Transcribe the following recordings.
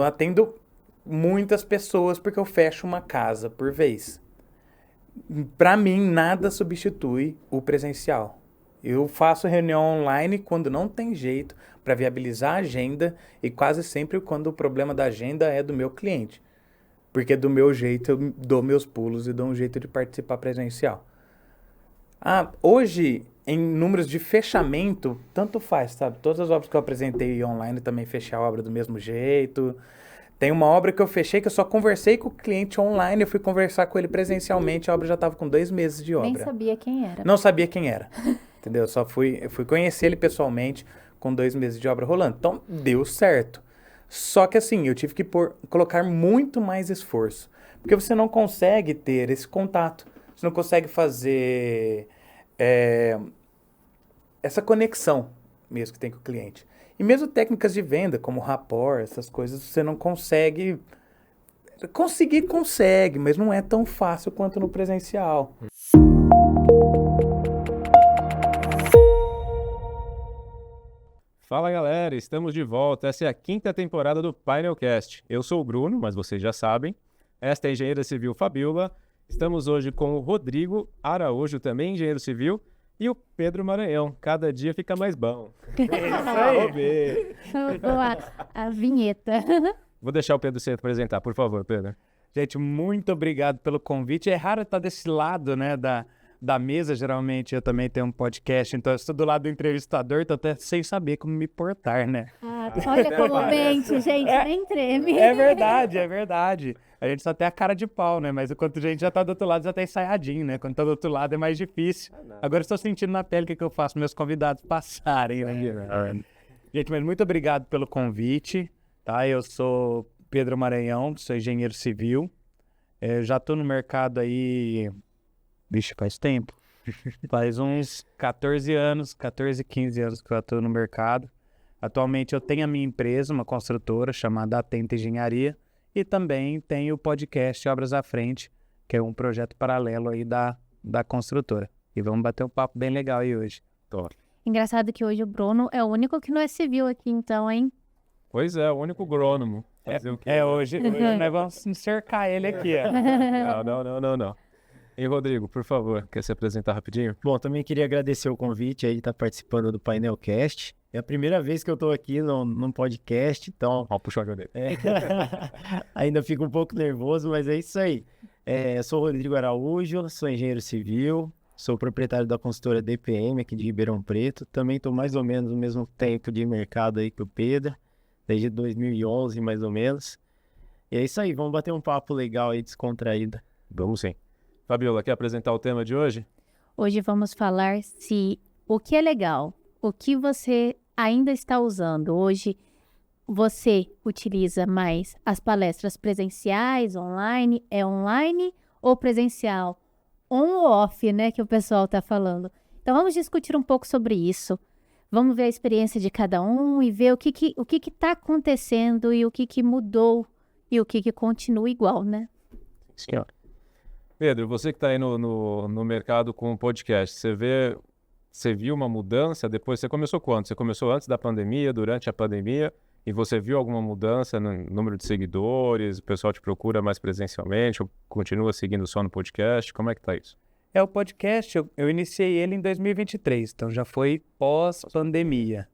eu atendo muitas pessoas porque eu fecho uma casa por vez. Para mim, nada substitui o presencial. Eu faço reunião online quando não tem jeito para viabilizar a agenda e quase sempre quando o problema da agenda é do meu cliente. Porque do meu jeito eu dou meus pulos e dou um jeito de participar presencial. Hoje, em números de fechamento, tanto faz, sabe? Todas as obras que eu apresentei online também fechei a obra do mesmo jeito. Tem uma obra que eu fechei que eu só conversei com o cliente online, eu fui conversar com ele presencialmente, a obra já estava com 2 meses de obra. Nem sabia quem era. Não sabia quem era, entendeu? Eu fui conhecer ele pessoalmente com 2 meses de obra rolando. Então, deu certo. Só que assim, eu tive que colocar muito mais esforço. Porque você não consegue ter esse contato. Você não consegue fazer essa conexão mesmo que tem com o cliente. E mesmo técnicas de venda, como rapport, essas coisas, você não consegue. Consegue, mas não é tão fácil quanto no presencial. Fala galera, estamos de volta. Essa é a 5ª temporada do Painelcast. Eu sou o Bruno, mas vocês já sabem. Esta é a engenheira civil Fabiola. Estamos hoje com o Rodrigo Araújo, também engenheiro civil, e o Pedro Maranhão. Cada dia fica mais bom. A vinheta. Vou deixar o Pedro se apresentar, por favor, Pedro. Gente, muito obrigado pelo convite. É raro estar desse lado, né, da mesa. Geralmente eu também tenho um podcast, então eu estou do lado do entrevistador, então até sem saber como me portar, né? Olha como mente, gente, nem treme. É verdade, é verdade. A gente só tem a cara de pau, né? Mas enquanto a gente já tá do outro lado, já tá ensaiadinho, né? Quando tá do outro lado é mais difícil. Agora eu estou sentindo na pele o que eu faço meus convidados passarem, né? Gente, mas muito obrigado pelo convite, tá? Eu sou Pedro Maranhão, sou engenheiro civil. Eu já tô no mercado aí... Bicho, faz tempo. Faz uns 14 anos, 14, 15 anos que eu atuo no mercado. Atualmente eu tenho a minha empresa, uma construtora chamada Atenta Engenharia, e também tenho o podcast Obras à Frente, que é um projeto paralelo aí da construtora. E vamos bater um papo bem legal aí hoje. Engraçado que hoje o Bruno é o único que não é civil aqui, então, hein? Pois é, o único agrônomo. Hoje nós vamos cercar ele aqui, ó. Não. E Rodrigo, por favor, quer se apresentar rapidinho? Bom, também queria agradecer o convite aí de estar participando do Painelcast. É a primeira vez que eu estou aqui num podcast, então... Ó, puxou a orelha. Ainda fico um pouco nervoso, mas é isso aí. Eu sou o Rodrigo Araújo, sou engenheiro civil, sou proprietário da consultora DPM aqui de Ribeirão Preto. Também estou mais ou menos no mesmo tempo de mercado aí que o Pedro, desde 2011 mais ou menos. E é isso aí, vamos bater um papo legal aí, descontraído. Vamos sim. Fabiola, quer apresentar o tema de hoje? Hoje vamos falar se o que é legal, o que você ainda está usando. Hoje você utiliza mais as palestras presenciais, online, é online ou presencial? On ou off, né, que o pessoal está falando. Então vamos discutir um pouco sobre isso. Vamos ver a experiência de cada um e ver o que está acontecendo e o que mudou e o que continua igual, né? Senhor. Pedro, você que está aí no mercado com o podcast, você viu uma mudança depois? Você começou quando? Você começou antes da pandemia, durante a pandemia, e você viu alguma mudança no número de seguidores? O pessoal te procura mais presencialmente ou continua seguindo só no podcast? Como é que tá isso? O podcast, eu iniciei ele em 2023, então já foi pós-pandemia.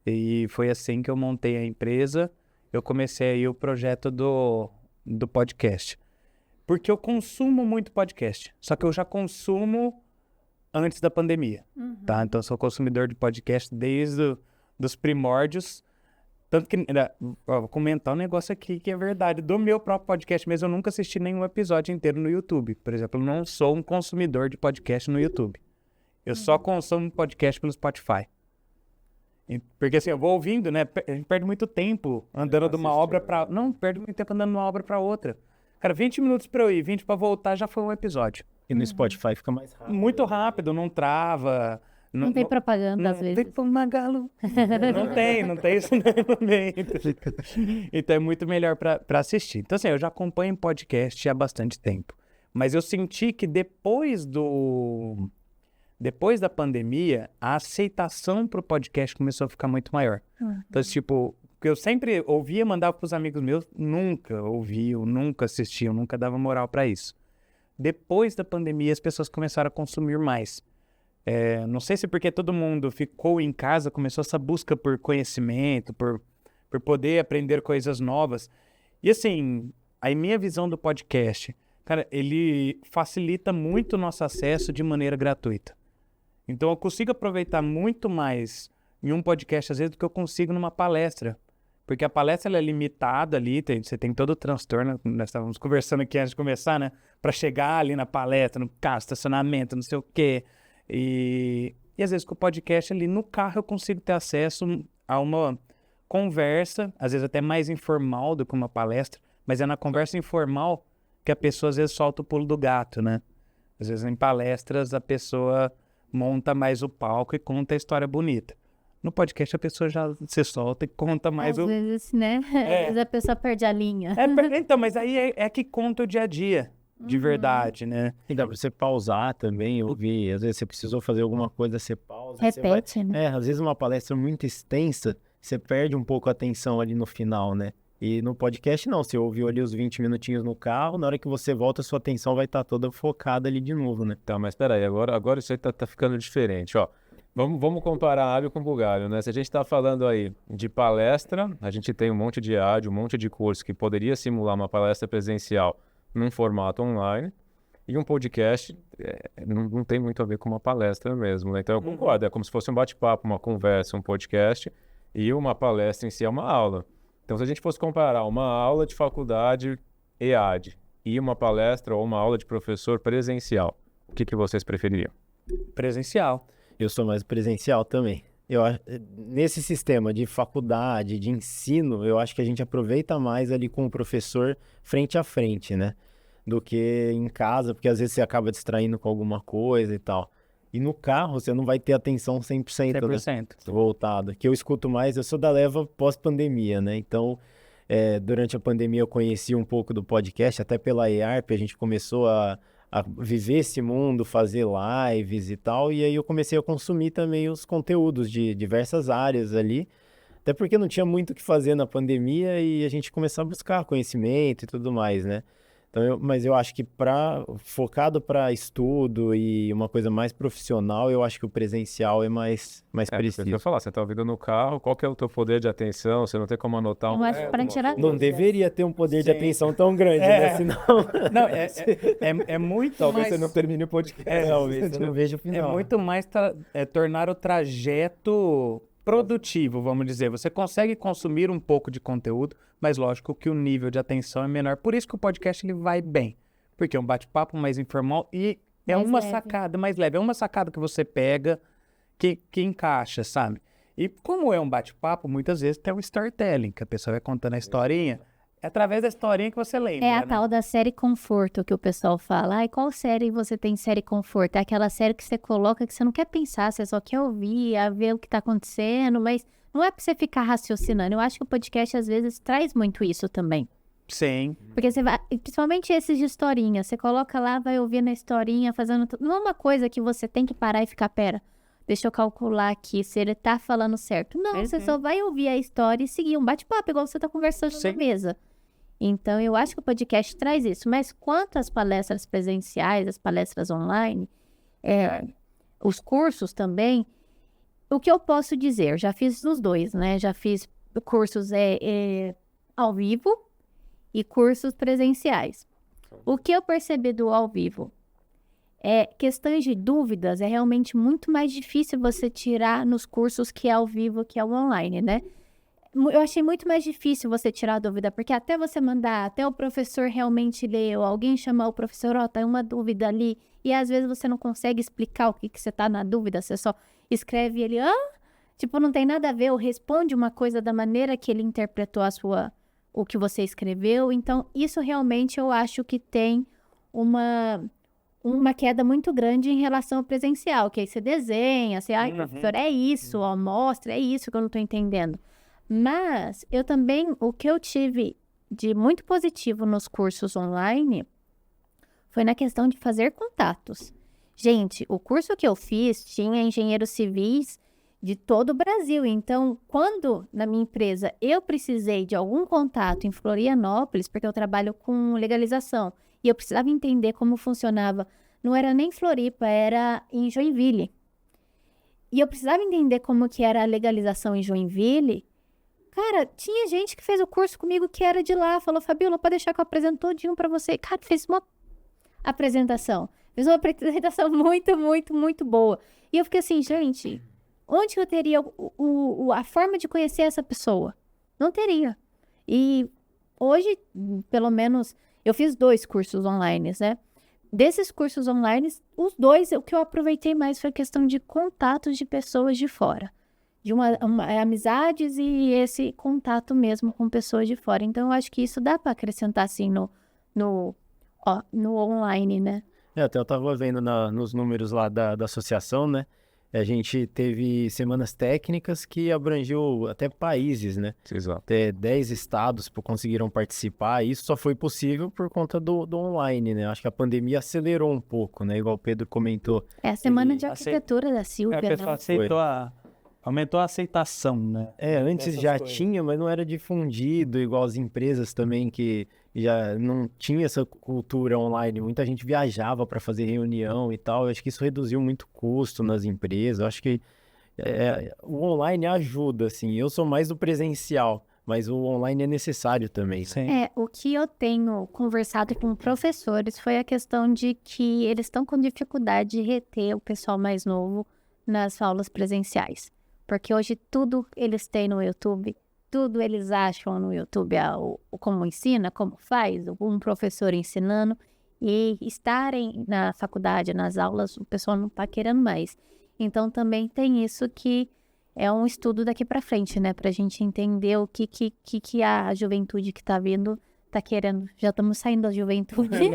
E foi assim que eu montei a empresa, eu comecei aí o projeto do podcast. Porque eu consumo muito podcast, só que eu já consumo antes da pandemia, tá? Então eu sou consumidor de podcast desde os primórdios, tanto que, vou comentar um negócio aqui que é verdade, do meu próprio podcast mesmo, eu nunca assisti nenhum episódio inteiro no YouTube. Por exemplo, eu não sou um consumidor de podcast no YouTube. Eu só consumo podcast pelo Spotify. Porque assim, eu vou ouvindo, né? A gente perde muito tempo andando de uma obra para... Não, perde muito tempo andando de uma obra para outra. Cara, 20 minutos pra eu ir, 20 pra voltar, já foi um episódio. E no Spotify fica mais rápido. Muito rápido, não trava. Não tem propaganda às vezes. Tem pro Magalu. Não tem isso no momento. Então é muito melhor pra assistir. Então assim, eu já acompanho podcast há bastante tempo. Mas eu senti que depois da pandemia, a aceitação pro podcast começou a ficar muito maior. Então, tipo, Porque eu sempre ouvia, mandava pros amigos meus, nunca ouviam, nunca assistiam, nunca dava moral para isso. Depois da pandemia, as pessoas começaram a consumir mais. Não sei se porque todo mundo ficou em casa, começou essa busca por conhecimento, por poder aprender coisas novas. E assim, a minha visão do podcast, cara, ele facilita muito o nosso acesso de maneira gratuita. Então eu consigo aproveitar muito mais em um podcast, às vezes, do que eu consigo numa palestra. Porque a palestra ela é limitada ali, você tem todo o transtorno, nós estávamos conversando aqui antes de começar, né? Para chegar ali na palestra, no carro, estacionamento, não sei o quê. E às vezes com o podcast ali no carro eu consigo ter acesso a uma conversa, às vezes até mais informal do que uma palestra, mas é na conversa informal que a pessoa às vezes solta o pulo do gato, né? Às vezes em palestras a pessoa monta mais o palco e conta a história bonita. No podcast a pessoa já se solta e conta mais Às vezes, né? Às vezes a pessoa perde a linha. Então, mas aí é que conta o dia a dia, de verdade, né? E dá pra você pausar também, ouvir. Às vezes você precisou fazer alguma coisa, você pausa. Repete, né? Às vezes uma palestra muito extensa, você perde um pouco a atenção ali no final, né? E no podcast não, você ouviu ali os 20 minutinhos no carro, na hora que você volta, sua atenção vai estar toda focada ali de novo, né? Tá, mas peraí, agora isso aí tá ficando diferente, ó. Vamos comparar alho com bugalho, né? Se a gente está falando aí de palestra, a gente tem um monte de áudio, um monte de curso que poderia simular uma palestra presencial num formato online, e um podcast não tem muito a ver com uma palestra mesmo, né? Então eu concordo, é como se fosse um bate-papo, uma conversa, um podcast, e uma palestra em si é uma aula. Então se a gente fosse comparar uma aula de faculdade EAD e uma palestra ou uma aula de professor presencial, o que vocês prefeririam? Presencial. Eu sou mais presencial também. Nesse sistema de faculdade, de ensino, eu acho que a gente aproveita mais ali com o professor frente a frente, né? Do que em casa, porque às vezes você acaba distraindo com alguma coisa e tal. E no carro você não vai ter atenção 100%, 100%. voltada. Que eu escuto mais, eu sou da leva pós-pandemia, né? Então, durante a pandemia eu conheci um pouco do podcast, até pela EARP a gente começou a viver esse mundo, fazer lives e tal, e aí eu comecei a consumir também os conteúdos de diversas áreas ali, até porque não tinha muito o que fazer na pandemia e a gente começou a buscar conhecimento e tudo mais, né? Então, mas eu acho que focado para estudo e uma coisa mais profissional, eu acho que o presencial é mais preciso. Eu falar, você está ouvindo no carro, qual que é o teu poder de atenção? Você não tem como anotar Eu acho que para tirar Não deveria ter um poder de atenção tão grande, né? Senão... Não, é muito Talvez mais... você não termine o podcast. Talvez você não veja o É final. muito mais tornar o trajeto produtivo, vamos dizer. Você consegue consumir um pouco de conteúdo, mas lógico que o nível de atenção é menor. Por isso que o podcast ele vai bem. Porque é um bate-papo mais informal e é Mais uma leve. sacada mais leve. É uma sacada que você pega que encaixa, sabe? E como é um bate-papo, muitas vezes tem um storytelling, que a pessoa vai contando a historinha. É através da historinha que você lembra, É a né? tal da série conforto que o pessoal fala. Ai, qual série você tem série conforto? É aquela série que você coloca que você não quer pensar, você só quer ouvir, ver o que tá acontecendo, mas não é pra você ficar raciocinando. Eu acho que o podcast às vezes traz muito isso também. Sim. Porque você vai, principalmente esses de historinha, você coloca lá, vai ouvindo a historinha, fazendo tudo. Não é uma coisa que você tem que parar e ficar, pera, deixa eu calcular aqui se ele tá falando certo. Não, você só vai ouvir a história e seguir um bate-papo, igual você tá conversando Sim. na mesa. Então, eu acho que o podcast traz isso. Mas quanto às palestras presenciais, as palestras online, os cursos também, o que eu posso dizer? Eu já fiz os dois, né? Já fiz cursos ao vivo e cursos presenciais. O que eu percebi do ao vivo? Questões de dúvidas é realmente muito mais difícil você tirar nos cursos que é ao vivo, que é o online, né? Eu achei muito mais difícil você tirar a dúvida, porque até você mandar, até o professor realmente ler, ou alguém chamar o professor, tá uma dúvida ali, e às vezes você não consegue explicar o que você tá na dúvida, você só escreve ele, tipo, não tem nada a ver, ou responde uma coisa da maneira que ele interpretou o que você escreveu. Então, isso realmente eu acho que tem uma queda muito grande em relação ao presencial, que aí você desenha, você, professor, é isso, ó, mostra, é isso que eu não tô entendendo. Mas eu também, o que eu tive de muito positivo nos cursos online foi na questão de fazer contatos. Gente, o curso que eu fiz tinha engenheiros civis de todo o Brasil. Então, quando na minha empresa eu precisei de algum contato em Florianópolis, porque eu trabalho com legalização, e eu precisava entender como funcionava, não era nem Floripa, era em Joinville. E eu precisava entender como que era a legalização em Joinville. Cara, tinha gente que fez o curso comigo que era de lá, falou, Fabiola, pode deixar que eu apresento todinho pra você. Cara, fez uma apresentação. Fez uma apresentação muito, muito, muito boa. E eu fiquei assim, gente, onde que eu teria a forma de conhecer essa pessoa? Não teria. E hoje, pelo menos, eu fiz 2 cursos online, né? Desses cursos online, os 2, o que eu aproveitei mais foi a questão de contatos de pessoas de fora. De amizades e esse contato mesmo com pessoas de fora. Então, eu acho que isso dá para acrescentar, assim, no online, né? Até eu tava vendo nos números lá da associação, né? A gente teve semanas técnicas que abrangeu até países, né? Exato. Até 10 estados conseguiram participar. Isso só foi possível por conta do online, né? Acho que a pandemia acelerou um pouco, né? Igual o Pedro comentou. É a semana de arquitetura da Silvia, A pessoa né? aceitou aumentou a aceitação, né? Antes Dessas já coisas. tinha, mas não era difundido, igual as empresas também que já não tinha essa cultura online. Muita gente viajava para fazer reunião e tal. Eu acho que isso reduziu muito o custo nas empresas. Eu acho que o online ajuda, assim. Eu sou mais do presencial, mas o online é necessário também. Sim. O que eu tenho conversado com professores foi a questão de que eles estão com dificuldade de reter o pessoal mais novo nas aulas presenciais. Porque hoje tudo eles têm no YouTube, tudo eles acham no YouTube, como ensina, como faz, um professor ensinando, e estarem na faculdade, nas aulas, o pessoal não está querendo mais. Então também tem isso que é um estudo daqui para frente, né? Para a gente entender o que a juventude que está vindo está querendo. Já estamos saindo da juventude.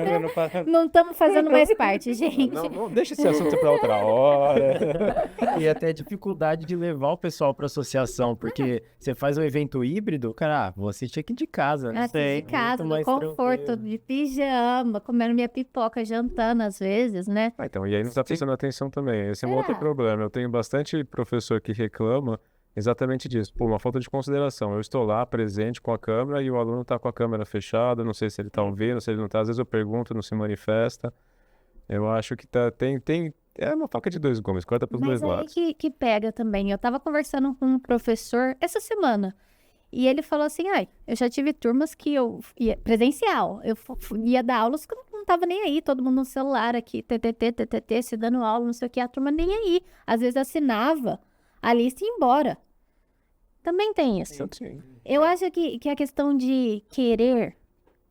Não estamos fazendo mais parte, gente. Não, deixa esse assunto para outra hora. E até dificuldade de levar o pessoal para associação, porque você faz um evento híbrido, cara, vou assistir aqui de casa, né? Assistir de casa, Muito no mais conforto, tranquilo. de pijama, comendo minha pipoca, jantando às vezes, né? Então, e aí não está prestando atenção também. Esse é um outro problema. Eu tenho bastante professor que reclama exatamente disso. Pô, uma falta de consideração. Eu estou lá presente com a câmera e o aluno está com a câmera fechada, não sei se ele está ouvindo, se ele não está. Às vezes eu pergunto, não se manifesta. Eu acho que é uma faca de 2 gumes, corta para os dois Mas aí lados. que pega também. Eu tava conversando com um professor essa semana e ele falou assim, eu já tive turmas que eu ia presencial, eu ia dar aulas que eu não tava nem aí, todo mundo no celular aqui, TTT, se dando aula, não sei o que, a turma nem aí. Às vezes assinava a lista e ia embora. Também tem isso. Sim. Eu acho que a questão de querer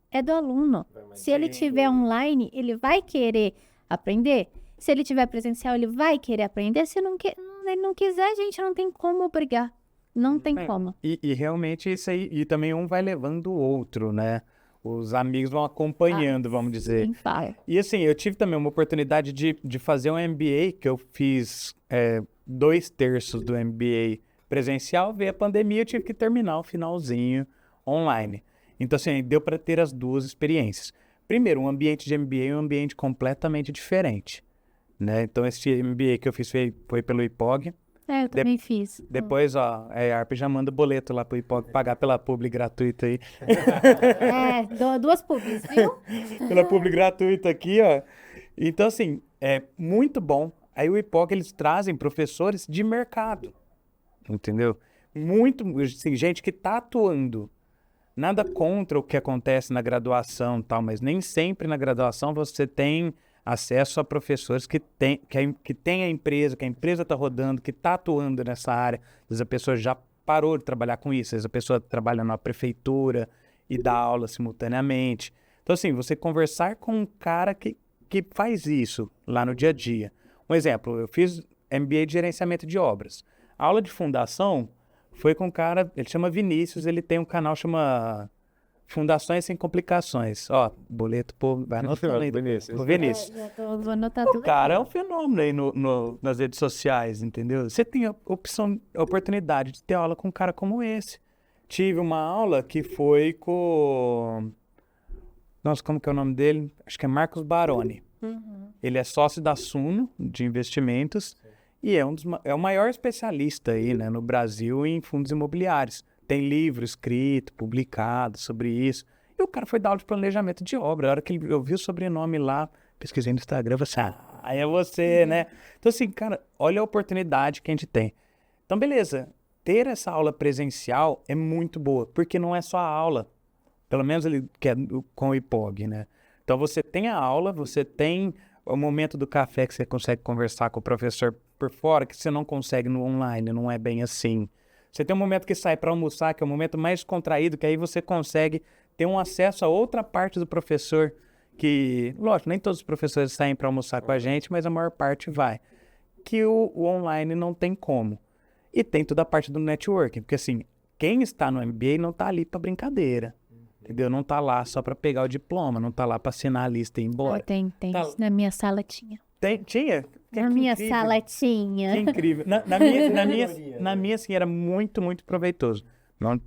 é do aluno. Se ele tiver online, ele vai querer aprender. Se ele tiver presencial, ele vai querer aprender. Se ele não quiser, gente, não tem como obrigar. Não tem como. E realmente isso aí, e também um vai levando o outro, né? Os amigos vão acompanhando, vamos dizer. Sim, pai. E assim, eu tive também uma oportunidade de fazer um MBA, que eu fiz 2/3 do MBA presencial, veio a pandemia, eu tive que terminar o finalzinho online. Então, assim, deu para ter as duas experiências. Primeiro, um ambiente de MBA é um ambiente completamente diferente, né? Então, esse MBA que eu fiz foi pelo IPOG. Eu também fiz. Depois, a ARP já manda o boleto lá pro IPOG pagar pela publi gratuita aí. Duas pubs, viu? Pela publi gratuita aqui, ó. Então, assim, é muito bom. Aí o IPOG, eles trazem professores de mercado, entendeu? Muito, assim, gente que tá atuando. Nada contra o que acontece na graduação e tal, mas nem sempre na graduação você tem acesso a professores que tem a empresa, que a empresa está rodando, que está atuando nessa área. Às vezes a pessoa já parou de trabalhar com isso, às vezes a pessoa trabalha na prefeitura e dá aula simultaneamente. Então, assim, você conversar com um cara que faz isso lá no dia a dia. Um exemplo, eu fiz MBA de gerenciamento de obras. A aula de fundação foi com um cara, ele chama Vinícius, ele tem um canal que chama Fundações Sem Complicações. Ó, boleto, pô, vai anotando aí. Vinícius. Ô, Vinícius. Vou anotar O tudo cara é um aqui. fenômeno aí nas redes sociais, entendeu? Você tem a oportunidade de ter aula com um cara como esse. Tive uma aula que foi com... Nossa, como que é o nome dele? Acho que é Marcos Baroni. Ele é sócio da Suno, de investimentos, E é o maior especialista aí, né, no Brasil em fundos imobiliários. Tem livro escrito, publicado sobre isso. E o cara foi dar aula de planejamento de obra. A hora que eu vi o sobrenome lá, pesquisei no Instagram, eu falei assim, aí é você, né? Então assim, cara, olha a oportunidade que a gente tem. Então beleza, ter essa aula presencial é muito boa, porque não é só a aula. Pelo menos ele quer com o IPOG, né? Então você tem a aula, você tem o momento do café que você consegue conversar com o professor por fora, que você não consegue no online, não é bem assim. Você tem um momento que sai para almoçar, que é o momento mais contraído, que aí você consegue ter um acesso a outra parte do professor, que, lógico, nem todos os professores saem para almoçar com a gente, mas a maior parte vai. Que o online não tem como. E tem toda a parte do networking, porque assim, quem está no MBA não está ali para brincadeira. Entendeu? Não tá lá só para pegar o diploma, não tá lá para assinar a lista e ir embora. Tem. Tá. Na minha sala tinha. Tinha? Na minha sala tinha. Que incrível. Na minha, assim, era muito, muito proveitoso. Então,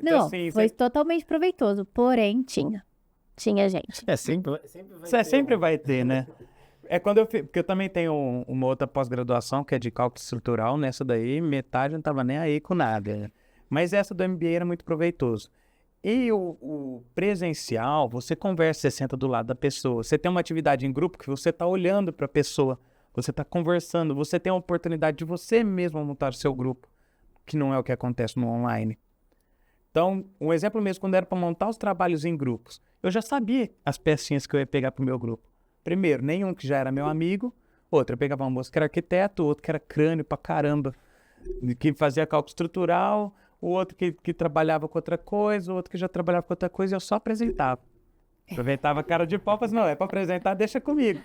Não, assim, foi totalmente proveitoso, porém tinha. Tinha gente. sempre vai ter, né? É porque eu também tenho uma outra pós-graduação, que é de cálculo estrutural. Nessa daí, metade não tava nem aí com nada, né? Mas essa do MBA era muito proveitoso. E o presencial, você conversa, você senta do lado da pessoa. Você tem uma atividade em grupo que você está olhando para a pessoa. Você está conversando. Você tem a oportunidade de você mesmo montar o seu grupo, que não é o que acontece no online. Então, um exemplo mesmo, quando era para montar os trabalhos em grupos, eu já sabia as pecinhas que eu ia pegar para o meu grupo. Primeiro, nenhum que já era meu amigo. Outro, eu pegava um moço que era arquiteto, outro que era crânio pra caramba, que fazia cálculo estrutural, o outro que trabalhava com outra coisa, o outro que já trabalhava com outra coisa, e eu só apresentava. Aproveitava a cara de pau, mas não, é para apresentar, deixa comigo.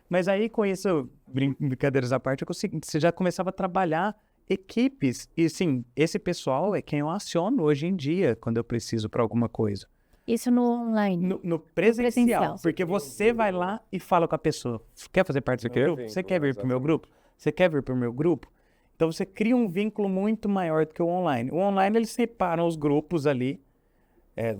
Mas aí, com isso, brincadeiras à parte, você já começava a trabalhar equipes. E, sim, esse pessoal é quem eu aciono hoje em dia, quando eu preciso para alguma coisa. Isso no online. No presencial, presencial. porque você vai lá e fala com a pessoa. Quer fazer parte do meu grupo? Você quer vir para o meu grupo? Você quer vir para o meu grupo? Então, você cria um vínculo muito maior do que o online. O online, eles separam os grupos ali.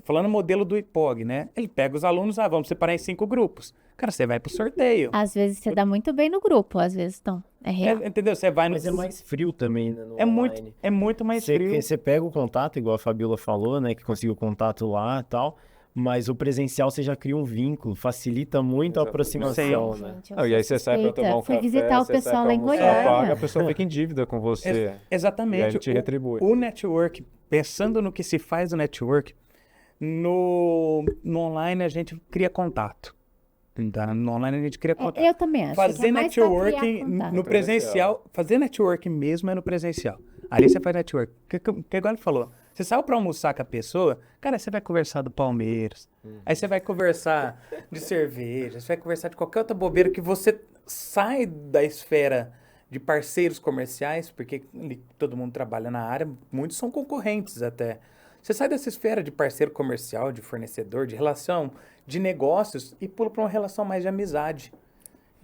Falando modelo do IPOG, né? Ele pega os alunos, vamos separar em 5 grupos. Cara, você vai pro sorteio. Às vezes você dá muito bem no grupo, às vezes não. É real. Entendeu? Você vai no... Mas é mais frio também, né, no online. É muito mais frio. Você pega o contato, igual a Fabiola falou, né? Que conseguiu o contato lá e tal. Mas o presencial você já cria um vínculo, facilita muito a aproximação, né? Gente, E aí você sai para tomar um Fui café, visitar o você sai pessoal pra lá em almoçar, Goiânia. paga, a pessoa fica em dívida com você. Exatamente. E aí te retribui. O network, pensando no que se faz no network, no online a gente cria contato. Tá? No online a gente cria contato. Eu também acho. Fazer que é mais pra criar networking contato. no presencial, fazer networking mesmo é no presencial. Ali você faz networking. Que igual ele falou, você saiu pra almoçar com a pessoa, cara, você vai conversar do Palmeiras, aí você vai conversar de cerveja, você vai conversar de qualquer outra bobeira que você sai da esfera de parceiros comerciais, porque todo mundo trabalha na área, muitos são concorrentes até. Você sai dessa esfera de parceiro comercial, de fornecedor, de relação de negócios e pula para uma relação mais de amizade.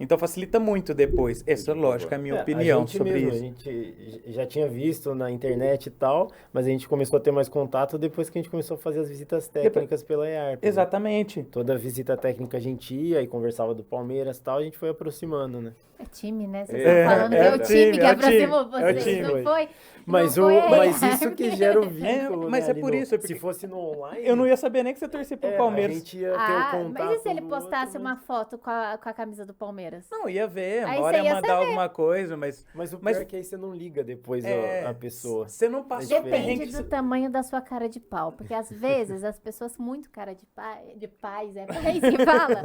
Então facilita muito depois. Essa, lógico, é a minha opinião sobre isso. A gente já tinha visto na internet e tal, mas a gente começou a ter mais contato depois que a gente começou a fazer as visitas técnicas pela EARP. Exatamente. Né? Toda visita técnica a gente ia e conversava do Palmeiras e tal, a gente foi aproximando, né? É time, né? Vocês estão falando que é o time que aproximou vocês, não foi? Mas isso que gera o vínculo, mas né, é por isso. Se fosse no online... Eu não ia saber nem que você torcia pro Palmeiras. A gente ia ter o contato. Mas e se ele postasse uma foto com a camisa do Palmeiras? Não, ia ver. Aí Uma hora você ia ia mandar saber. alguma coisa, mas o pior é que aí você não liga depois a pessoa. Você não passou Depende do tamanho da sua cara de pau. Porque às vezes as pessoas muito cara de paz, é país que fala...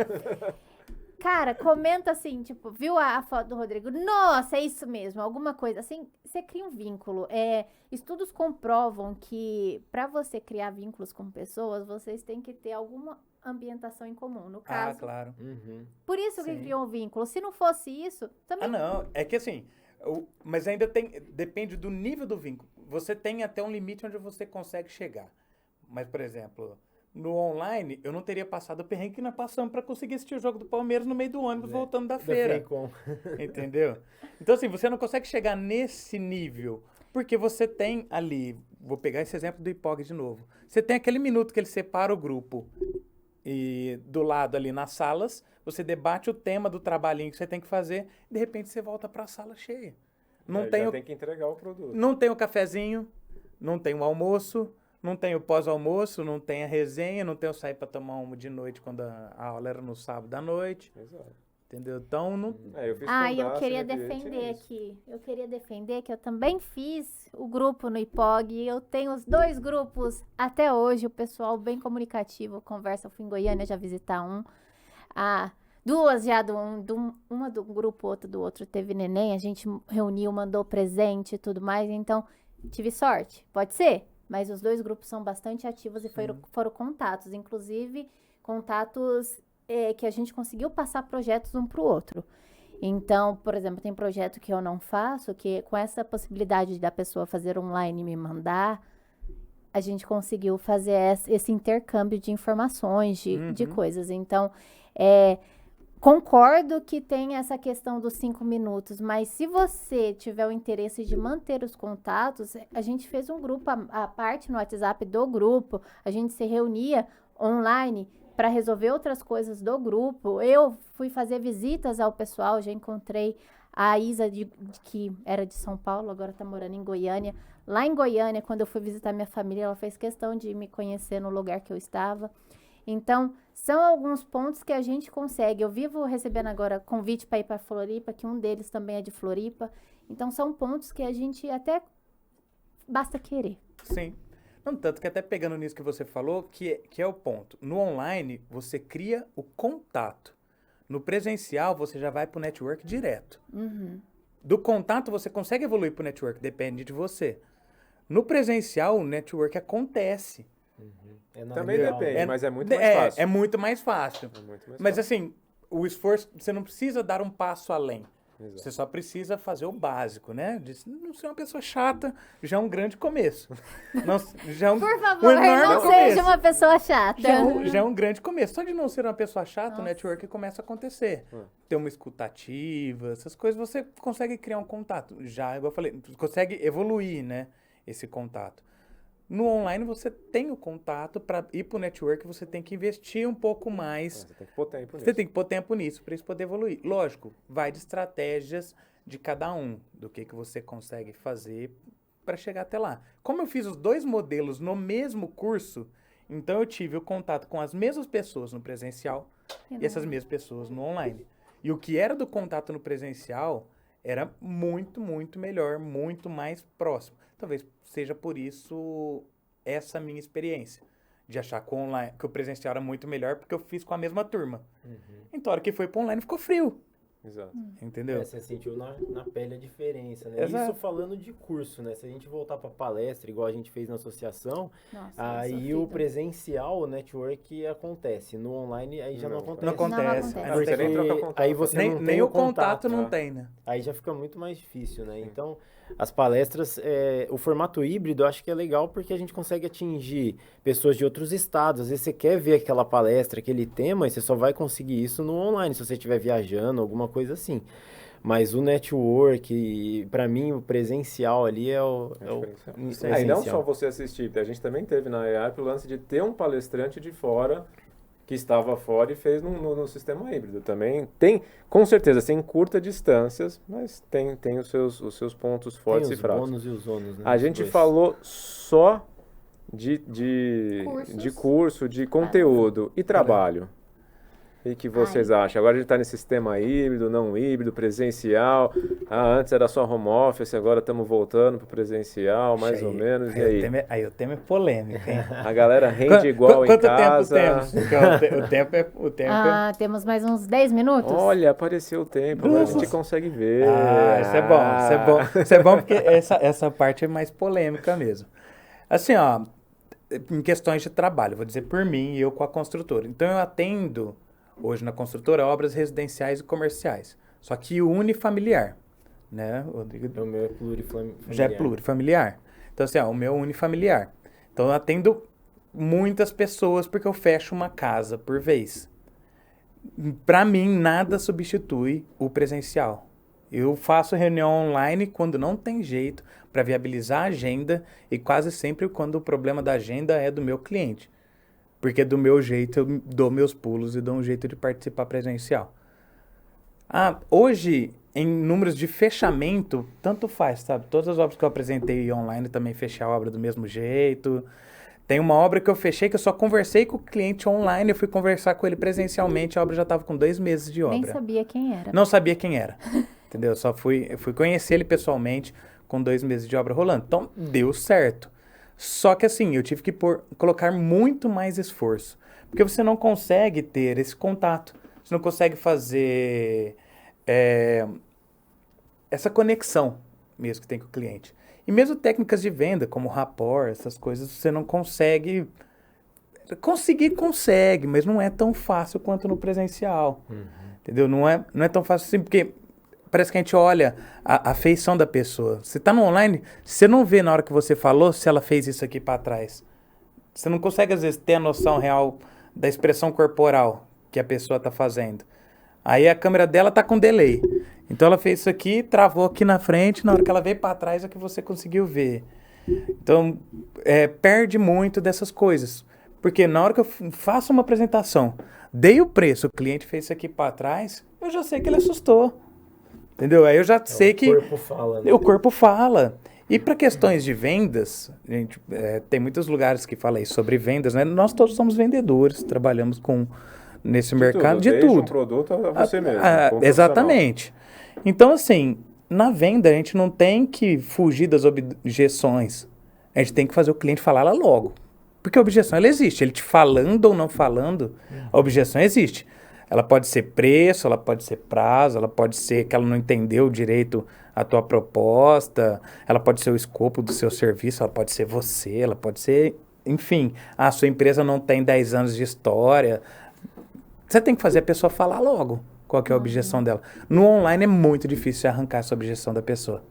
Cara, comenta assim, tipo, viu a foto do Rodrigo? Nossa, é isso mesmo, alguma coisa. Assim, você cria um vínculo. Estudos comprovam que para você criar vínculos com pessoas, vocês têm que ter alguma ambientação em comum. No caso, claro. Por isso que criou um vínculo. Se não fosse isso, também... não, é que assim... Mas ainda depende do nível do vínculo. Você tem até um limite onde você consegue chegar. Mas, por exemplo... No online, eu não teria passado o perrengue que nós passamos para conseguir assistir o jogo do Palmeiras no meio do ônibus, voltando da feira. Entendeu? Então, assim, você não consegue chegar nesse nível, porque você tem ali, vou pegar esse exemplo do IPOG de novo, você tem aquele minuto que ele separa o grupo e do lado ali nas salas, você debate o tema do trabalhinho que você tem que fazer, e de repente você volta para a sala cheia. Não Já tem tem que entregar o produto. não tem o cafezinho, não tem o almoço, não tem o pós-almoço, não tem a resenha, não tem o sair para tomar uma de noite quando a aula era no sábado à noite. Exato. Entendeu? Então, não... Eu fiz Eu Fundaça, queria Evidente, defender é isso. aqui. Eu queria defender que eu também fiz o grupo no IPOG. Eu tenho os 2 grupos até hoje. O pessoal bem comunicativo, conversa. Eu fui em Goiânia já visitar um. Duas já uma do grupo, outra do outro teve neném. A gente reuniu, mandou presente e tudo mais. Então, tive sorte. Pode ser. Mas os 2 grupos são bastante ativos e foram contatos. Inclusive, contatos... que a gente conseguiu passar projetos um para o outro. Então, por exemplo, tem projeto que eu não faço, que com essa possibilidade da pessoa fazer online e me mandar, a gente conseguiu fazer esse intercâmbio de informações, de coisas. Então, concordo que tem essa questão dos 5 minutos, mas se você tiver o interesse de manter os contatos, a gente fez um grupo, a parte no WhatsApp do grupo, a gente se reunia online para resolver outras coisas do grupo. Eu fui fazer visitas ao pessoal, já encontrei a Isa, que era de São Paulo, agora está morando em Goiânia. Lá em Goiânia, quando eu fui visitar minha família, ela fez questão de me conhecer no lugar que eu estava. Então, são alguns pontos que a gente consegue. Eu vivo recebendo agora convite para ir para Floripa, que um deles também é de Floripa. Então, são pontos que a gente até basta querer. Sim. Não, tanto que até pegando nisso que você falou, que é o ponto. No online, você cria o contato. No presencial, você já vai pro network direto. Do contato, você consegue evoluir pro network, depende de você. No presencial, o network acontece. Também real. depende, mas é muito mais fácil. É muito mais fácil. É muito mais Mas fácil. assim, o esforço, você não precisa dar um passo além. Exato. Você só precisa fazer o básico, né? De não ser uma pessoa chata, já é um grande começo. Já é um, Por favor, enorme não começo. seja uma pessoa chata. Já é um grande começo. Só de não ser uma pessoa chata, o network começa a acontecer. Ter uma escutativa, essas coisas, você consegue criar um contato. Já, igual eu falei, consegue evoluir, né? Esse contato. No online, você tem o contato. Para ir para o network, você tem que investir um pouco mais. Você tem que pôr tempo nisso. Você tem que pôr tempo nisso para isso poder evoluir. Lógico, vai de estratégias de cada um, do que você consegue fazer para chegar até lá. Como eu fiz os 2 modelos no mesmo curso, então eu tive o contato com as mesmas pessoas no presencial e essas mesmas pessoas no online. E o que era do contato no presencial era muito, muito melhor, muito mais próximo. Talvez seja por isso essa minha experiência. De achar que o presencial era muito melhor, porque eu fiz com a mesma turma. Então, a hora que foi para online, ficou frio. Exato. Entendeu? Você sentiu na pele a diferença, né? Exato. Isso falando de curso, né? Se a gente voltar para palestra, igual a gente fez na associação, Nossa, aí o presencial, o network acontece. No online, aí já não acontece. Não acontece. Não Aí acontece. não tem nem troca Porque contato. aí você não tem nem o contato não né? tem, né? Aí já fica muito mais difícil, né? Então, as palestras, o formato híbrido, eu acho que é legal porque a gente consegue atingir pessoas de outros estados. Às vezes você quer ver aquela palestra, aquele tema, e você só vai conseguir isso no online, se você estiver viajando, alguma coisa assim. Mas o network, para mim, o presencial ali é o diferencial. E não só você assistir, a gente também teve na EAP o lance de ter um palestrante de fora que estava fora e fez no sistema híbrido. Também tem, com certeza, tem curta distâncias, mas tem os seus pontos fortes e fracos. Os bônus e os ônus, né? A gente falou só de curso, de conteúdo e trabalho. E que vocês acham? Agora a gente está nesse sistema híbrido, não híbrido, presencial. Antes era só home office, agora estamos voltando para o presencial, mais ou menos. E aí? Aí o tema é polêmico, hein? A galera rende igual em casa. Quanto tempo temos? O tempo temos mais uns 10 minutos? Olha, apareceu o tempo, agora a gente consegue ver. Isso é bom, isso é bom. Isso é bom porque essa parte é mais polêmica mesmo. Assim, ó, em questões de trabalho, vou dizer por mim e eu com a construtora. Então eu atendo hoje na construtora obras residenciais e comerciais, só que unifamiliar, né, Rodrigo? O meu é plurifamiliar. Já é plurifamiliar. Então assim, o meu é unifamiliar. Então eu atendo muitas pessoas porque eu fecho uma casa por vez. Para mim, nada substitui o presencial. Eu faço reunião online quando não tem jeito para viabilizar a agenda e quase sempre quando o problema da agenda é do meu cliente. Porque do meu jeito eu dou meus pulos e dou um jeito de participar presencial. Hoje em números de fechamento, tanto faz, sabe? Todas as obras que eu apresentei online também fechei a obra do mesmo jeito. Tem uma obra que eu fechei que eu só conversei com o cliente online, eu fui conversar com ele presencialmente, a obra já estava com 2 meses de obra. Nem sabia quem era. Não sabia quem era, entendeu? Eu fui conhecer ele pessoalmente com 2 meses de obra rolando. Então, deu certo. Só que assim, eu tive que colocar muito mais esforço. Porque você não consegue ter esse contato. Você não consegue fazer essa conexão mesmo que tem com o cliente. E mesmo técnicas de venda, como rapport, essas coisas, você não consegue... Consegue, mas não é tão fácil quanto no presencial. Entendeu? Não é tão fácil assim, porque parece que a gente olha a feição da pessoa. Você tá no online, você não vê na hora que você falou se ela fez isso aqui para trás. Você não consegue, às vezes, ter a noção real da expressão corporal que a pessoa tá fazendo. Aí a câmera dela tá com delay. Então ela fez isso aqui, travou aqui na frente, na hora que ela veio para trás é que você conseguiu ver. Então, perde muito dessas coisas. Porque na hora que eu faço uma apresentação, dei o preço, o cliente fez isso aqui para trás, eu já sei que ele assustou. Entendeu? Aí eu já sei que... O corpo fala, né? O corpo fala. E para questões de vendas, gente, tem muitos lugares que falam isso sobre vendas, né? Nós todos somos vendedores, trabalhamos nesse mercado de desde tudo. um produto a você mesmo. como Exatamente. Então, assim, na venda a gente não tem que fugir das objeções. A gente tem que fazer o cliente falar ela logo. Porque a objeção, ela existe. Ele te falando ou não falando, a objeção existe. Ela pode ser preço, ela pode ser prazo, ela pode ser que ela não entendeu direito a tua proposta, ela pode ser o escopo do seu serviço, ela pode ser você, ela pode ser... Enfim, a sua empresa não tem 10 anos de história. Você tem que fazer a pessoa falar logo qual que é a objeção dela. No online é muito difícil arrancar essa objeção da pessoa.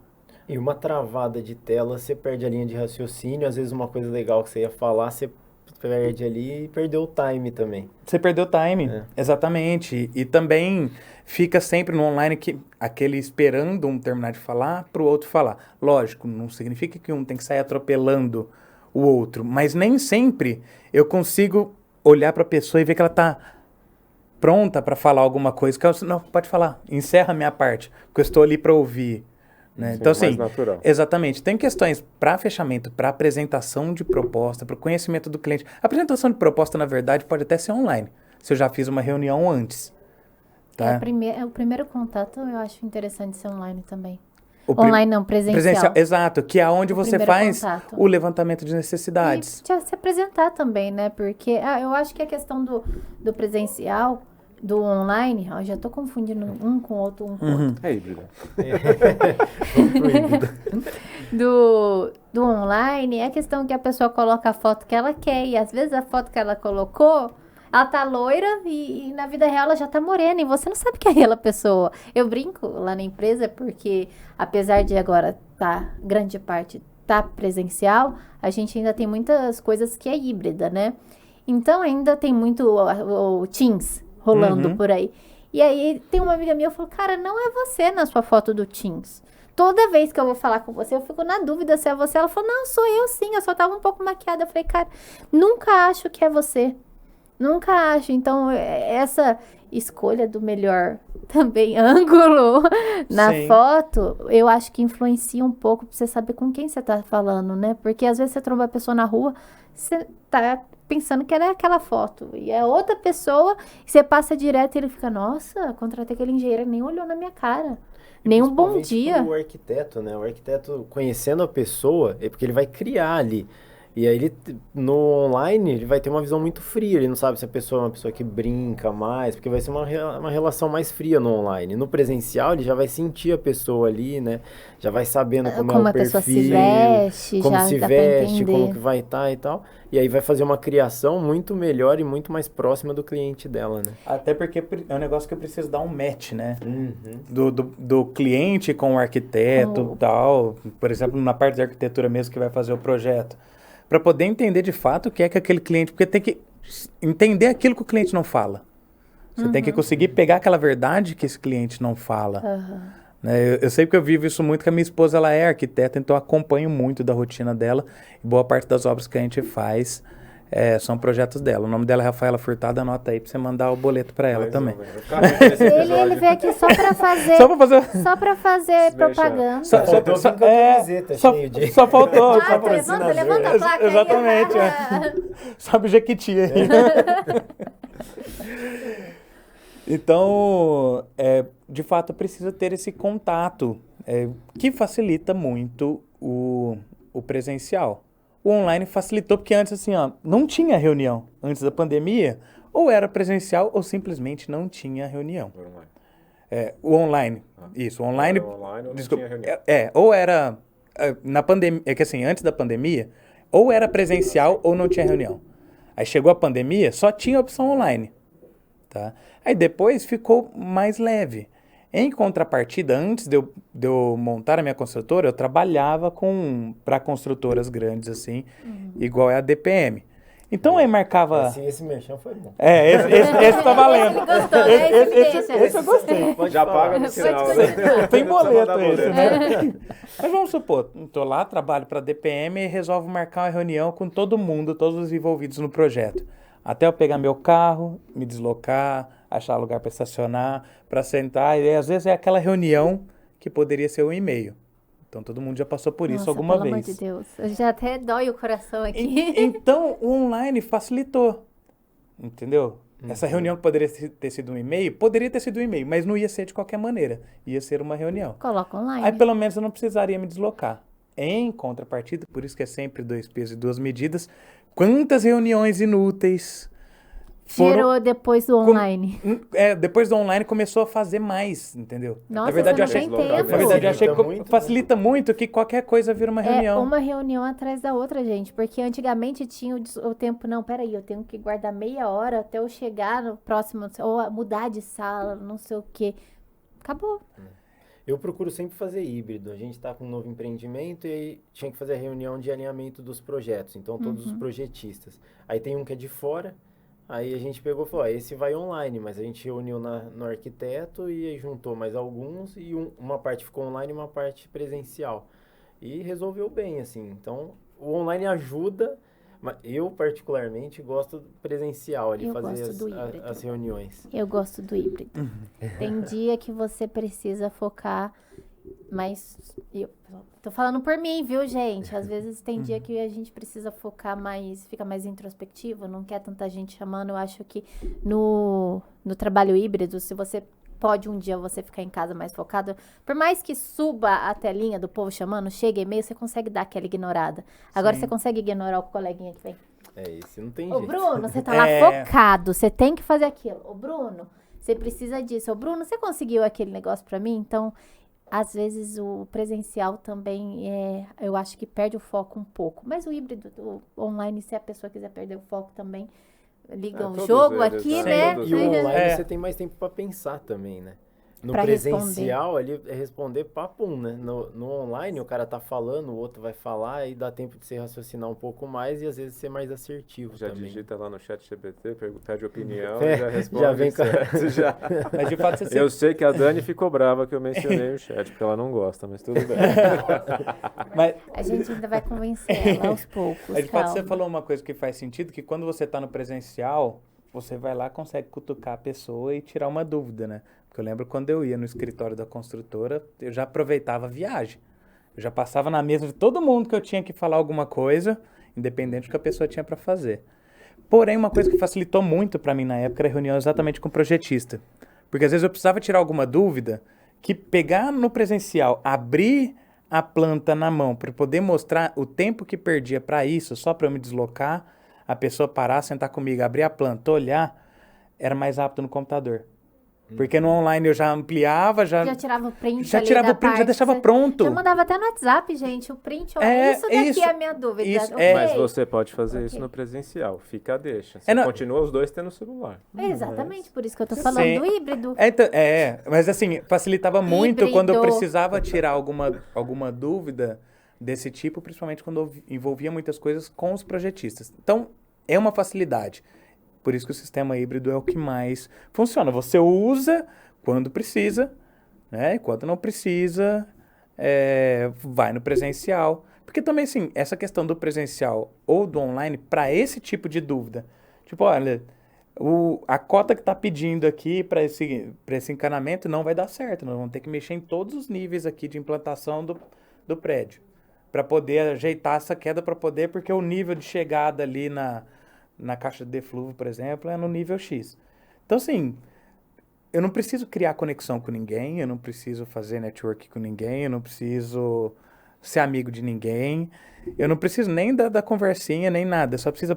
E uma travada de tela, você perde a linha de raciocínio. Às vezes uma coisa legal que você ia falar, você perde ali e perdeu o time também. Você perdeu o time, exatamente. E também fica sempre no online aquele esperando um terminar de falar para o outro falar. Lógico, não significa que um tem que sair atropelando o outro, mas nem sempre eu consigo olhar para a pessoa e ver que ela está pronta para falar alguma coisa. Não, pode falar, encerra a minha parte, porque eu estou ali para ouvir. Né? Então, assim, exatamente. Tem questões para fechamento, para apresentação de proposta, para o conhecimento do cliente. A apresentação de proposta, na verdade, pode até ser online, se eu já fiz uma reunião antes. Tá? O primeiro contato eu acho interessante ser online também. Online não, presencial. Exato, que é onde você faz contato. O levantamento de necessidades. E se apresentar também, né? Porque eu acho que a questão do presencial... Do online, eu já tô confundindo um com o outro, outro. É híbrido. Do online, é a questão que a pessoa coloca a foto que ela quer. E às vezes a foto que ela colocou, ela tá loira e na vida real ela já tá morena. E você não sabe que é aquela pessoa. Eu brinco lá na empresa porque, apesar de agora grande parte tá presencial, a gente ainda tem muitas coisas que é híbrida, né? Então ainda tem muito o Teams rolando por aí. E aí tem uma amiga minha, eu falo, cara, não é você na sua foto do Teams. Toda vez que eu vou falar com você, eu fico na dúvida se é você. Ela falou, não, sou eu sim, eu só tava um pouco maquiada. Eu falei, cara, nunca acho que é você. Nunca acho. Então, essa escolha do melhor também ângulo na foto, eu acho que influencia um pouco pra você saber com quem você tá falando, né? Porque às vezes você tromba a pessoa na rua, você tá pensando que era aquela foto. E é outra pessoa, você passa direto e ele fica, nossa, contratei aquele engenheiro, nem olhou na minha cara. Nem um bom dia. O arquiteto, né? O arquiteto conhecendo a pessoa, é porque ele vai criar ali. E aí ele, no online, ele vai ter uma visão muito fria. Ele não sabe se a pessoa é uma pessoa que brinca mais, porque vai ser uma relação mais fria no online. No presencial, ele já vai sentir a pessoa ali, né? Já vai sabendo como é o perfil, a pessoa se veste, como já se dá veste, pra como que vai estar e tal. E aí vai fazer uma criação muito melhor e muito mais próxima do cliente dela, né? Até porque é um negócio que eu preciso dar um match, né? Do cliente com o arquiteto e tal. Por exemplo, na parte de arquitetura mesmo que vai fazer o projeto. Para poder entender de fato o que é que aquele cliente... Porque tem que entender aquilo que o cliente não fala. Você tem que conseguir pegar aquela verdade que esse cliente não fala. Né? Eu sei que eu vivo isso muito, que a minha esposa ela é arquiteta, então eu acompanho muito da rotina dela. E boa parte das obras que a gente faz São projetos dela. O nome dela é Rafaela Furtado, anota aí pra você mandar o boleto pra ela também. Ele veio aqui só pra fazer, só pra fazer propaganda. Só faltou vir com a camiseta cheia de... Só faltou. Ah, levanta a placa aí. Exatamente. Sabe o Jequiti aí. Então, de fato, precisa ter esse contato que facilita muito o presencial. O online facilitou porque antes, assim, não tinha reunião. Antes da pandemia, ou era presencial ou simplesmente não tinha reunião. O online. Isso, o online... Era online ou não desculpa, tinha reunião. ou era... na pandemia, que assim, antes da pandemia, ou era presencial ou não tinha reunião. Aí chegou a pandemia, só tinha opção online. Tá? Aí depois ficou mais leve. Em contrapartida, antes de eu montar a minha construtora, eu trabalhava para construtoras grandes, assim, igual é a DPM. Então aí marcava... Esse merchan foi bom. Esse tá valendo. Ele gostou, Esse eu gostei. Já paga no final. Tem boleto esse, né? Mas vamos supor, estou lá, trabalho para a DPM e resolvo marcar uma reunião com todo mundo, todos os envolvidos no projeto. Até eu pegar meu carro, me deslocar, achar lugar para estacionar, para sentar. E às vezes é aquela reunião que poderia ser um e-mail. Então todo mundo já passou por isso alguma pelo vez. amor de Deus. Eu já até dói o coração aqui. Então o online facilitou. Entendeu? Essa reunião que poderia ter sido um e-mail, poderia ter sido um e-mail, mas não ia ser de qualquer maneira. Ia ser uma reunião. Coloca online. Aí pelo menos eu não precisaria me deslocar. Em contrapartida, por isso que é sempre 2 pesos e 2 medidas, quantas reuniões inúteis Gerou depois do online. Depois do online começou a fazer mais, entendeu? Nossa, na verdade, você não tem tempo. Na verdade, eu achei que Facilita facilita muito que qualquer coisa vira uma reunião. É uma reunião atrás da outra, gente. Porque antigamente tinha o tempo, não, peraí, eu tenho que guardar meia hora até eu chegar no próximo, ou mudar de sala, não sei o quê. Acabou. Eu procuro sempre fazer híbrido. A gente está com um novo empreendimento e aí tinha que fazer a reunião de alinhamento dos projetos. Então, todos os projetistas. Aí tem um que é de fora, aí a gente pegou e falou, esse vai online, mas a gente reuniu no arquiteto e aí juntou mais alguns e uma parte ficou online e uma parte presencial. E resolveu bem, assim. Então, o online ajuda, mas eu particularmente gosto do presencial, ali, fazer as reuniões. Eu gosto do híbrido. Tem dia que você precisa focar, mas eu tô falando por mim, viu, gente? Às vezes tem dia que a gente precisa focar mais, fica mais introspectivo, não quer tanta gente chamando. Eu acho que no trabalho híbrido, se você pode um dia você ficar em casa mais focado, por mais que suba a telinha do povo chamando, chega e-mail, você consegue dar aquela ignorada. Agora você consegue ignorar o coleguinha que vem. Esse não tem Ô, jeito. Bruno, você tá lá focado, você tem que fazer aquilo. Ô, Bruno, você precisa disso. Ô, Bruno, você conseguiu aquele negócio pra mim? Então, às vezes o presencial também eu acho que perde o foco um pouco. Mas o híbrido, o online, se a pessoa quiser perder o foco também, liga um jogo aqui, né? E o online você tem mais tempo pra pensar também, né? No pra presencial, ali é responder papum, né? No online, o cara tá falando, o outro vai falar, e dá tempo de você raciocinar um pouco mais e às vezes ser mais assertivo Já também. digita lá no chat GPT, pede opinião, já responde. Já vem com já. Mas de fato você Eu sei que a Dani ficou brava que eu mencionei o chat, porque ela não gosta, mas tudo bem. Mas, A gente ainda vai convencer ela aos poucos, mas de fato calma. você falou uma coisa que faz sentido, que quando você tá no presencial, você vai lá, consegue cutucar a pessoa e tirar uma dúvida, né? Porque eu lembro quando eu ia no escritório da construtora, eu já aproveitava a viagem. Eu já passava na mesa de todo mundo que eu tinha que falar alguma coisa, independente do que a pessoa tinha para fazer. Porém, uma coisa que facilitou muito para mim na época era a reunião exatamente com o projetista. Porque às vezes eu precisava tirar alguma dúvida, que pegar no presencial, abrir a planta na mão para poder mostrar o tempo que perdia para isso, só para eu me deslocar, a pessoa parar, sentar comigo, abrir a planta, olhar, era mais rápido no computador. Porque no online eu já ampliava, já tirava o print já ali tirava da o print, já parte, deixava você- pronto. Já mandava até no WhatsApp, gente, o print. Ó, isso daqui é a minha dúvida. isso, ok? Mas você pode fazer isso no presencial, fica a deixa. Você não- continua os dois tendo celular. Exatamente, por isso que eu tô falando Sim. do híbrido. Mas assim, facilitava muito Híbrido. quando eu precisava tirar alguma dúvida desse tipo, principalmente quando eu envolvia muitas coisas com os projetistas. Então, é uma facilidade. Por isso que o sistema híbrido é o que mais funciona. Você usa quando precisa, né? E quando não precisa, vai no presencial. Porque também, assim, essa questão do presencial ou do online, para esse tipo de dúvida, tipo, olha, a cota que tá pedindo aqui para esse encanamento não vai dar certo, nós vamos ter que mexer em todos os níveis aqui de implantação do prédio, para poder ajeitar essa queda, porque o nível de chegada ali na caixa de defluvo, por exemplo, é no nível X. Então, assim, eu não preciso criar conexão com ninguém, eu não preciso fazer network com ninguém, eu não preciso ser amigo de ninguém, eu não preciso nem da conversinha, nem nada, só precisa,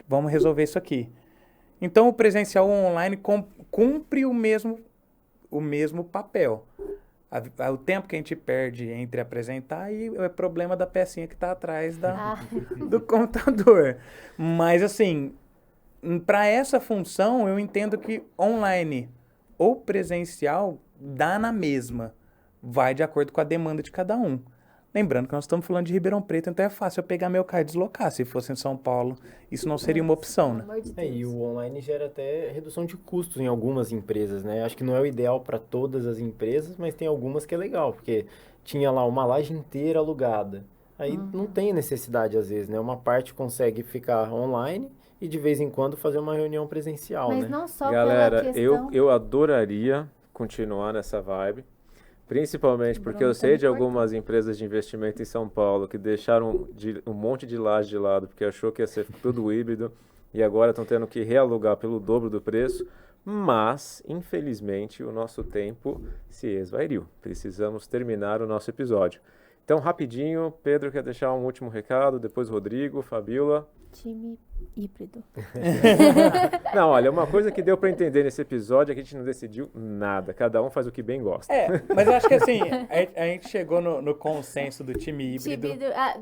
vamos resolver isso aqui. Então, o presencial ou online cumpre o mesmo papel. O tempo que a gente perde entre apresentar e é problema da pecinha que está atrás do computador. Mas, assim, para essa função, eu entendo que online ou presencial dá na mesma. Vai de acordo com a demanda de cada um. Lembrando que nós estamos falando de Ribeirão Preto, então é fácil eu pegar meu carro e deslocar. Se fosse em São Paulo, isso não seria uma opção, né? E o online gera até redução de custos em algumas empresas, né? Acho que não é o ideal para todas as empresas, mas tem algumas que é legal, porque tinha lá uma laje inteira alugada. Aí não tem necessidade, às vezes, né? Uma parte consegue ficar online e de vez em quando fazer uma reunião presencial, Mas né? não só Galera, pela questão... eu adoraria continuar nessa vibe. Principalmente porque eu sei de algumas empresas de investimento em São Paulo que deixaram um monte de laje de lado porque achou que ia ser tudo híbrido e agora estão tendo que realugar pelo dobro do preço, mas, infelizmente, o nosso tempo se esvairiu. Precisamos terminar o nosso episódio. Então, rapidinho, Pedro quer deixar um último recado, depois Rodrigo, Fabíola. Time híbrido. Não, olha, uma coisa que deu para entender nesse episódio é que a gente não decidiu nada. Cada um faz o que bem gosta. Mas eu acho que assim, a gente chegou no consenso do time híbrido.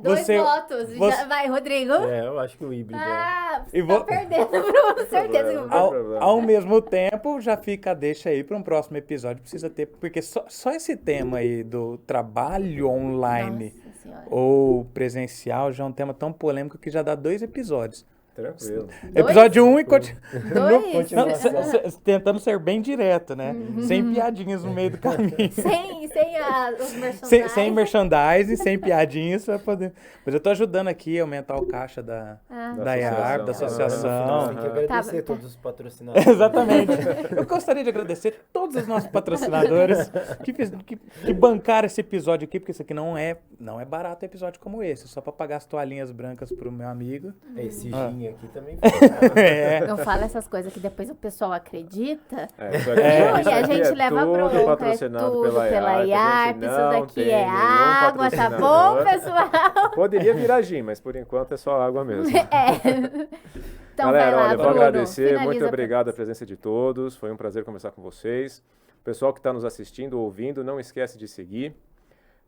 Dois votos. Já vai, Rodrigo. Eu acho que o híbrido Tá perdendo, com certeza. Ao mesmo tempo, já fica a deixa aí para um próximo episódio. Precisa ter, porque só esse tema aí do trabalho online ou presencial já é um tema tão polêmico que já dá 2 episódios. Tranquilo. Episódio 1 e Dois? tentando ser bem direto, né? Sem piadinhas no meio do caminho. Os merchandising. Sem merchandising, sem piadinhas, pra poder... Mas eu tô ajudando aqui a aumentar o caixa da IARP, da associação. Tem que agradecer todos os patrocinadores. Exatamente. Eu gostaria de agradecer todos os nossos patrocinadores que bancaram esse episódio aqui, porque isso aqui não é barato episódio como esse, só pra pagar as toalhinhas brancas pro meu amigo. Esse gin aqui também Não fala essas coisas que depois o pessoal acredita. E a gente leva bronca, patrocinado pela IARP, isso daqui é água, tá bom, pessoal? Poderia virar gin, mas por enquanto é só água mesmo. Então, galera, vai lá, olha, vou Bruno, agradecer, muito obrigado a presença de todos, foi um prazer conversar com vocês. O pessoal que está nos assistindo, ouvindo, não esquece de seguir.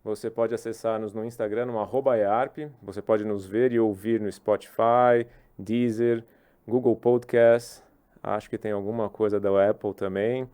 Você pode acessar-nos no Instagram, no @IARP. Você pode nos ver e ouvir no Spotify, Deezer, Google Podcast. Acho que tem alguma coisa da Apple também.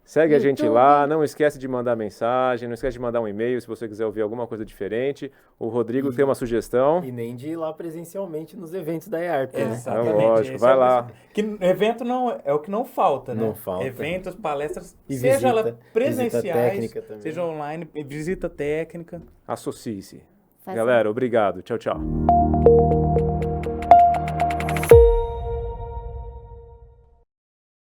Segue a gente lá, não esquece de mandar mensagem, não esquece de mandar um e-mail se você quiser ouvir alguma coisa diferente. O Rodrigo tem uma sugestão. E nem de ir lá presencialmente nos eventos da IARP, né? Exatamente. Lógico, vai lá. Que evento não é o que não falta, né? Não falta. Eventos, palestras, E seja ela visita presenciais, técnica também. seja online, visita técnica. Associe-se. Galera, obrigado. Tchau, tchau.